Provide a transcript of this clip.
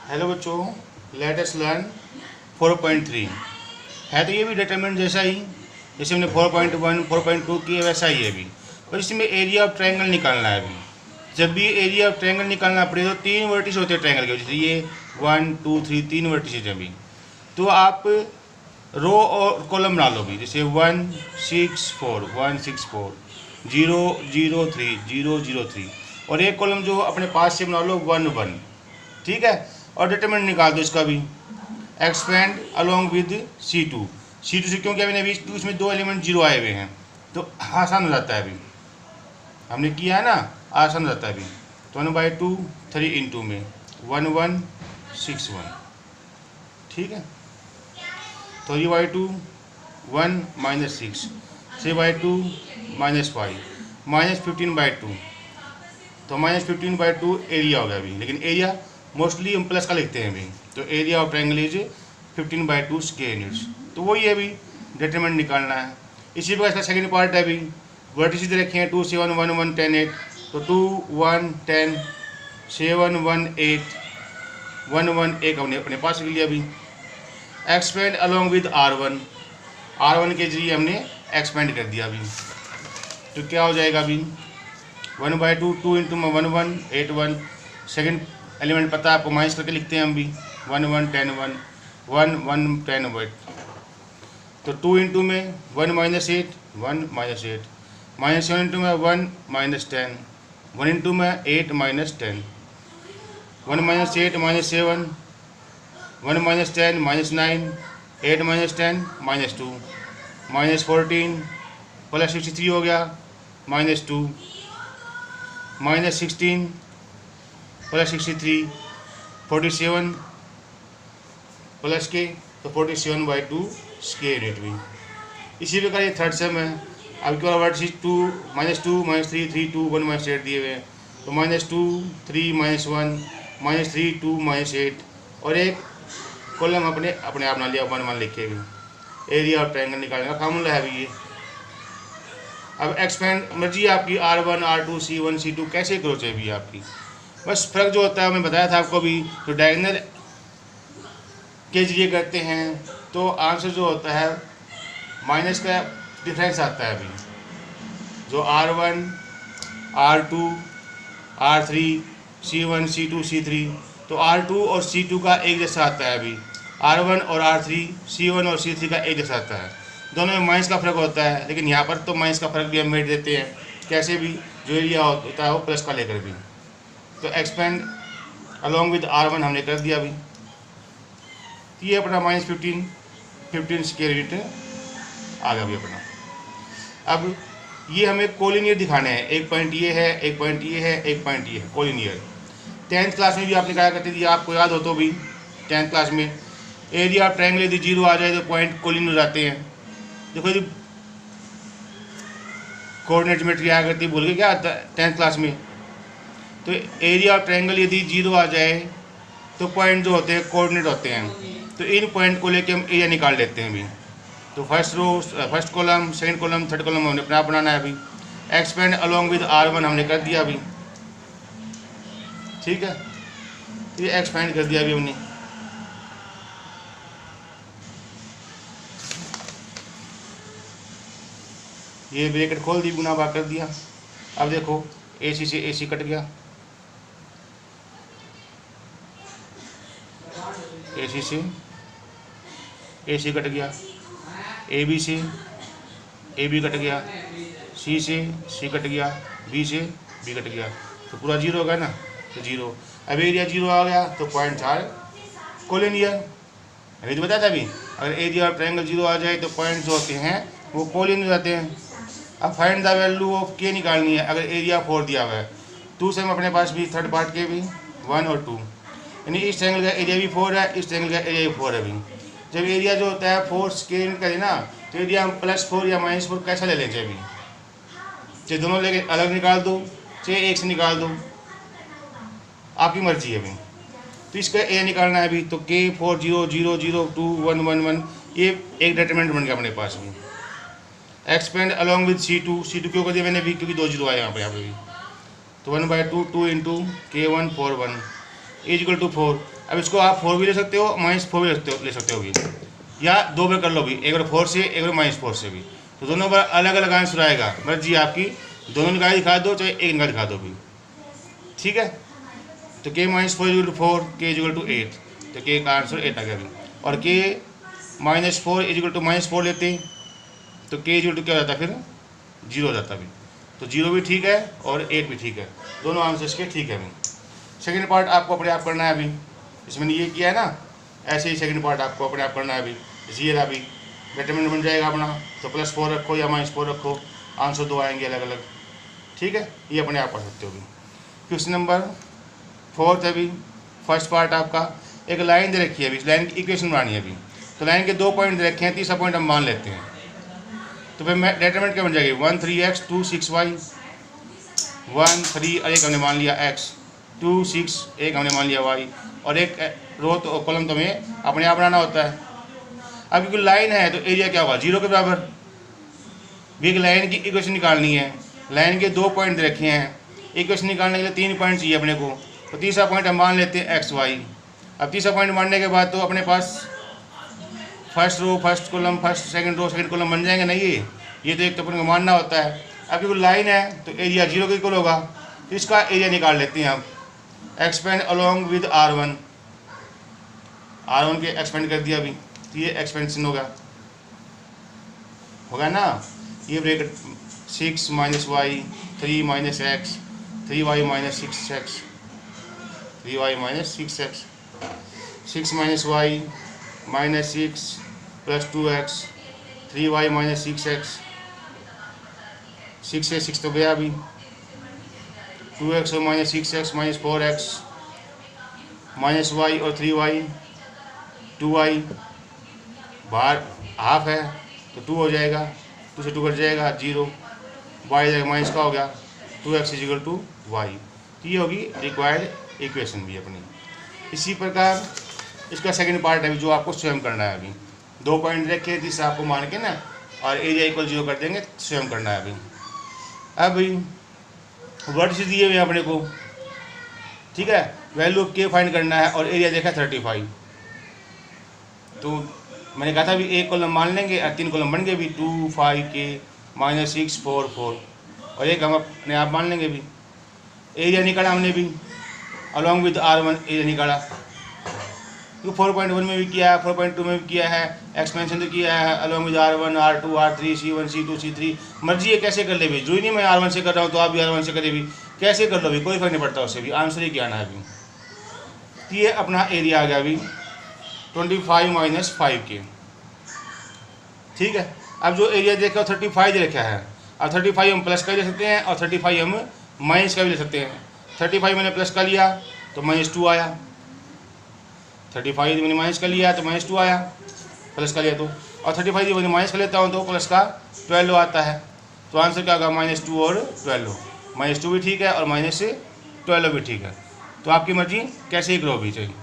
Hello बच्चों, let us learn 4.3। है तो ये भी डिटरमिनेंट जैसा ही, जैसे हमने 4.1 4.2 किए वैसा ही है अभी, और इसमें एरिया ऑफ ट्रायंगल निकालना है अभी। जब भी एरिया ऑफ ट्रायंगल निकालना पड़े तो 3 वर्टिस होते हैं ट्रायंगल के, जैसे ये 1 2 3 3 वर्टिस हैं अभी। तो आप रो और कॉलम बना लो भी, जैसे 1 6 4 1 6 4 0 0 3 0 0 3, और एक कॉलम जो अपने पास से बना लो 1 1। ठीक है, और डिटरमिनेंट निकाल दो इसका भी, एक्सपेंड अलोंग विद C2 से, क्योंकि अभी अभी इसमें 2 एलिमेंट 0 आए हुए हैं तो आसान हो जाता है। अभी हमने किया है ना, आसान हो जाता है अभी। तो 1/2 3 इंटू में 1 1 6 1। ठीक है, 3/2 1 -6 3/2 -5 -15/2, तो -15/2 एरिया हो गया अभी। लेकिन एरिया मोस्टली हम प्लस का लिखते हैं अभी, तो area of triangle is 15/2 square units. तो वही है अभी, डिटरमिनेंट निकालना है। इसी प्रकार इसका सेकंड पार्ट है अभी, वर्टिसेस रखे हैं 2 7 1 1 10 8, तो 2 1 10 7 1 8 1 1 1 हमने अपने पास लिख लिया अभी। एक्सपेंड अलोंग विद R1 के जरिए हमने एक्सपेंड कर दिया अभी। तो क्या हो जाएगा अभी, 1/2 2 इंटू में 1 1 8 1, सेकेंड एलिमेंट पता है आपको, माइनस करके लिखते हैं हम भी, 1 1 10 1 1 1 10 1। तो 2 इंटू में 1 -8 1 -8 -7 इंटू में 1 -10 1 इंटू में 8 -10 1 -8 -7 1 -10 -9 8 -10 -2 -14 प्लस 63 हो गया, -2 -16 प्लस 63 47 प्लस के, तो 47/2 स्क्वायर यूनिट भी। इसी प्रकार ये थर्ड सेम है। अब क्या वर्ड 2 -2 -3 3 2 1 -8 दिए हुए हैं, तो -2 3 -1 -3 2 -8, और एक कॉलम अपने आप बना लिया 1 1 लिखे हुए। एरिया ऑफ ट्रायंगल निकालने का फार्मूला है अभी ये। अब एक्सपेंड मर्जी आपकी R1 R2 C1 C2 कैसे करो चाहिए भी आपकी, बस फ़र्क जो होता है मैं बताया था आपको भी, तो डायगोनल के जरिए करते हैं तो आंसर जो होता है माइनस का डिफरेंस आता है अभी, जो R1 R2 R3 C1 C2 C3, तो R2 और C2 का एक जैसा आता है अभी, R1 और R3 C1 और C3 का एक जैसा आता है। दोनों में माइनस का फ़र्क होता है, लेकिन यहाँ पर तो माइनस का फ़र्क भी हम मेट देते हैं, कैसे भी जो एरिया होता है वो प्लस का लेकर भी। तो एक्सपेंड अलोंग विद R1 हमने कर दिया अभी। ये अपना -15 स्क्वायर यूनिट आ गया अभी अपना। अब ये हमें कोलिनियर दिखाने हैं, एक पॉइंट ये है, एक पॉइंट ये है, एक पॉइंट ये है, कोलिनियर। 10th क्लास में भी आपने क्या करते थे, आपको याद हो तो भी 10th क्लास में एरिया ऑफ ट्रायंगल यदि 0 आ जाए तो पॉइंट कोलिनियर हो जाते हैं। देखो यदि कोऑर्डिनेट ज्योमेट्री आया करती, भूल के क्या आता है 10th क्लास में, तो एरिया ऑफ ट्रायंगल यदि 0 आ जाए तो पॉइंट जो होते हैं कोऑर्डिनेट होते हैं, तो इन पॉइंट को लेके हम एरिया निकाल लेते हैं अभी। तो first column second column third column हमने अपना बनाना है अभी। एक्सपेंड अलोंग विद R1 हमने कर दिया अभी। ठीक है, ये एक्सपेंड कर दिया अभी हमने। ये ब्रैकेट खोल दी, गुना भाग कर दिया। अब देखो AC से AC कट गया, AC से AC कट गया, AB से AB कट गया, C से C कट गया, B से B कट गया, तो पूरा 0 होगा ना, तो 0। अब एरिया 0 आ गया तो पॉइंट 4 कोलिनियर। अभी तो बताया था अभी, अगर एरिया ऑफ ट्रायंगल 0 आ जाए तो पॉइंट जो होते हैं वो कोलिनियर हो जाते हैं। अब find the value of K निकालनी है, अगर एरिया 4 दिया हुआ है। 2 से हम अपने पास भी थर्ड पार्ट के भी 1 और 2, यानी इस ट्रायंगल का एरिया भी 4 है, इस ट्रायंगल का एरिया भी 4 है अभी। जब एरिया जो होता है 4 स्क्वायर करें ना, तो एरिया हम +4 या -4 कैसा ले लें, चाहिए चाहे दोनों लेके अलग निकाल दो, चाहे एक से निकाल दो, आपकी मर्जी है अभी। तो इसका एरिया निकालना है अभी, तो K 4 0 0 0 2 1 1 1, ये एक डिटरमिनेंट बन गया अपने पास भी। एक्सपेंड अलोंग विद C2 क्यों कर दिया मैंने भी, क्योंकि 2 0 आए यहाँ पे भी। तो 1/2 2 into K1 4 1, is equal to 4। अब इसको आप 4 भी ले सकते हो, -4 भी ले सकते हो भी, या 2 बार कर लो भी, एक बार 4 से एक बार -4 से भी। तो दोनों बार अलग अलग आंसर आएगा, मर्जी आपकी, दोनों निकाल दिखा दो चाहे एक निकाल दिखा दो भी, ठीक है। तो k -4 equal to 4, k equal to 8, तो k का आंसर 8 आ गया अभी। और k -4 इक्वल टू -4 लेते तो k इक्वल टू क्या हो जाता फिर 0 हो जाता अभी। तो 0 भी ठीक है और 8 भी ठीक है, दोनों आंसर इसके ठीक है अभी। सेकेंड पार्ट आपको अपने आप करना है अभी, इसमें ये किया है ना, ऐसे ही सेकेंड पार्ट आपको अपने आप करना है अभी। ये अभी डिटरमिनेंट बन जाएगा अपना, तो +4 रखो या -4 रखो, आंसर 2 आएंगे अलग अलग, ठीक है। ये अपने आप कर सकते हो अभी। क्वेश्चन नंबर 4 है अभी, फर्स्ट पार्ट आपका, एक लाइन दे रखी है अभी, इस लाइन की इक्वेशन बनानी है अभी। तो लाइन के 2 पॉइंट दे रखे हैं, तीसरा पॉइंट हम मान लेते हैं, तो फिर डिटरमिनेंट क्या बन जाएगी 1 3x 2 6y, 1 3 और एक हमने मान लिया x, 2 6 एक हमने मान लिया y, और एक रो तो कॉलम तो हमें अपने आप बनाना होता है। अब क्योंकि लाइन है तो एरिया क्या होगा 0 के बराबर। भी एक लाइन की इक्वेशन निकालनी है, लाइन के 2 पॉइंट दे रखे हैं, इक्वेशन निकालने के लिए 3 पॉइंट चाहिए अपने को। तो तीसरा पॉइंट हम मान लेते हैं x y। अब तीसरा पॉइंट मानने के बाद तो अपने पास first row first column first second row second column बन जाएंगे ना, ये तो एक तो अपने को मानना होता है। अब क्योंकि लाइन है तो एरिया 0 के इक्वल होगा, तो इसका एरिया निकाल लेते हैं हम। एक्सपेंड अलोंग विद r1 के एक्सपेंड कर दिया अभी, तो ये एक्सपेंशन होगा ना। ये bracket 6 - y 3 - x 3y - 6x 3y - 6x 6 - y -6 + 2x 3y - 6x 6 से 6 तो गया अभी, 2x और -6x -4x -y और 3y 2y बाहर हाफ है तो 2 हो जाएगा, 2 से 2 कट जाएगा 0, y जाएगा माइनस का हो गया 2x इक्वल टू y। तो ये होगी रिक्वायर्ड इक्वेशन भी अपनी। इसी प्रकार इसका सेकंड पार्ट है जो आपको स्वयं करना है अभी। 2 पॉइंट रखे तीसरा आपको मान के ना, और एरिया इक्वल 0 कर देंगे, स्वयं करना है अभी वर्ड से दिए हुए अपने को, ठीक है। वैल्यू ऑफ k फाइंड करना है और एरिया देखा 35। तो मैंने कहा था अभी एक कॉलम मान लेंगे और 3 कॉलम बन गए भी, 2 5 k -6 4 4, और एक हम अपने आप मान लेंगे भी। एरिया निकाला हमने भी अलॉन्ग विद r1, एरिया निकाला, तो 4.1 में भी किया है 4.2 में भी किया है, एक्सपेंशन तो किया है along with r1 r2 r3 c1 c2 c3। मर्जी है कैसे कर ले भी, जरूरी नहीं मैं r1 से कर रहा हूँ तो आप भी r1 से करें भी, कैसे कर लो भी, कोई फर्क नहीं पड़ता उससे भी, आंसर ही क्या आना है अभी। तो ये अपना एरिया आ गया अभी 25 - 5k, ठीक है। अब जो एरिया देखा 35 दे रखा है, अब 35 हम प्लस का ले सकते हैं और 35 हम माइनस का भी ले सकते हैं। 35 मैंने प्लस का लिया तो -2 आया, 35 मैंने माइनस का लिया तो -2 आया, प्लस का लिया तो, और 35 मैंने माइनस का लेता हूँ तो प्लस का 12 आता है। तो आंसर क्या होगा -2 और 12, -2 भी ठीक है और -12 भी ठीक है। तो आपकी मर्जी कैसे ही करो भी चाहिए।